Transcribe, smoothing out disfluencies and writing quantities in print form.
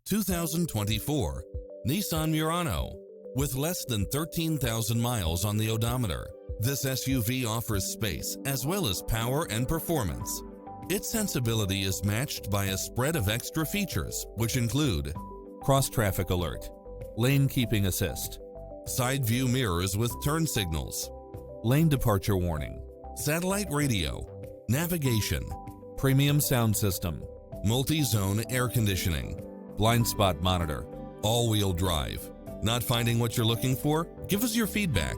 2024 Nissan Murano. With less than 13,000 miles on the odometer, this SUV offers space as well as power and performance. Its sensibility is matched by a spread of extra features, which include cross-traffic alert, lane keeping assist, side view mirrors with turn signals, lane departure warning, satellite radio, navigation, premium sound system, multi-zone air conditioning, blind spot monitor, all-wheel drive. Not finding what you're looking for? Give us your feedback.